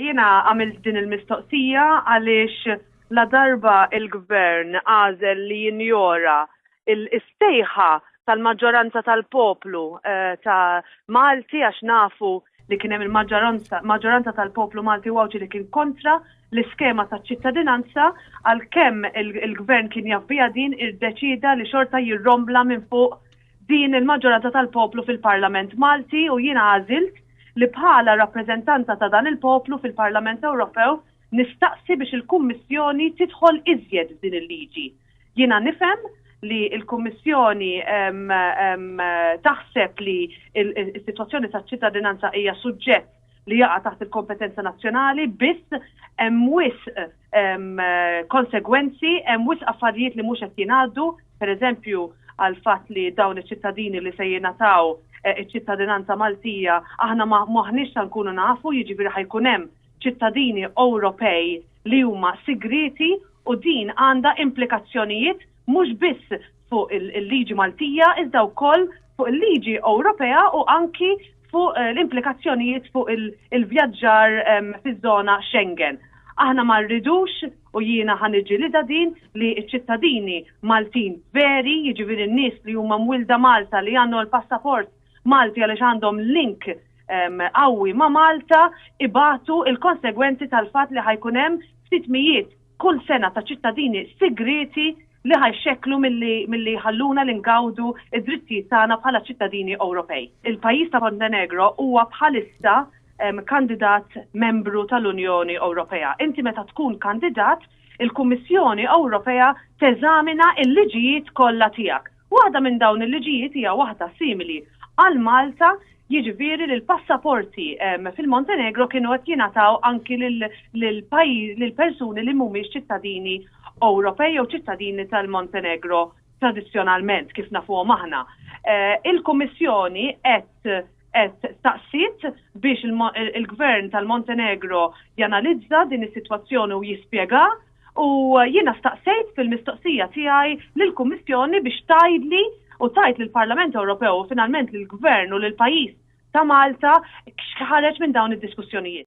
Jiena għamilt din il-mistoqsija għaliex la darba il-gvern għażel li jinjora il-istejħa tal-maġġoranza tal-poplu ta' Malti għax nafu li kien hemm il-maġġoranza tal-poplu Malti wawċi li kien kontra l-iskema ta' ċittadinanza għalkemm il-gvern kien jaf biha din iddeċida li xorta jirrombla minn fuq din il-maġġoranza tal-poplu fil-Parlament Malti u jiena għażilt li bħala rappreżentanta ta' dan il-poplu fil-Parlament Ewropew nistaqsi biex il-Kummissjoni tidħol iżjed din il-liġi. Jiena nifhem li l-Kummissjoni taħseb li s-sitwazzjoni taċ-ċittadinanza hija suġġett li jaqa' taħt il-kompetenza nazzjonali biss hemm wisq konsegwenzi, hemm wisq affarijiet li mhux qed jingħaddu, pereżempju għal fatt li dawn iċ-ċittadini li se jingħataw iċ-ċittadinanza Maltija aħna maħniex se nkunu nafu, jiġifieri ħajkun hemm ċittadini Ewropej li huma sigriti u din għandha implikazzjonijiet mhux biss fuq il-liġi Maltija iżda wkoll fuq il-liġi Ewropea u anki fuq l-implikazzjonijiet fuq il-vjaġġar fiż-żona Schengen. Aħna ma rridux u jiena ħaniġġielida din li ċ-ċittadini Maltin veri, jiġifieri n-nies li huma mwilda Malta li għandhom il-passaport Malti għaliex għandhom link qawwi ma' Malta ibatu il-konsegwenzi tal-fatt li ħajkun hemm 600 kull sena ta' ċittadini sigreti li ħajxekklu milli ħalluna li ngawdu id-drittijiet tagħna bħala ċittadini Ewropej. Il-pajjiż ta' Montenegro huwa bħalissa kandidat membru tal-Unjoni Ewropea. Inti meta tkun kandidat, il-Kummissjoni Ewropea teżamina l-liġijiet kollha tiegħek. Waħda minn dawn il-liġijiet hija waħda simili għal Malta, jiġifieri li l-passaporti fil-Montenegro kienu qed jingħataw anki lil persuni li mhumiex ċittadini Ewropej jew ċittadini tal-Montenegro tradizzjonalment kif nafuhom aħna. Il-Kummissjoni qed taqsit biex il-Gvern tal-Montenegro janalizza din is-sitwazzjoni u jispjega u jiena staqsejt fil-mistoqsija tiegħi lill-Kummissjoni biex tgħidli u tajt lill-Parlament Ewropew u finalment lill-Gvern u lill-pajjiż ta' Malta x'ħareġ minn dawn id-diskussjonijiet.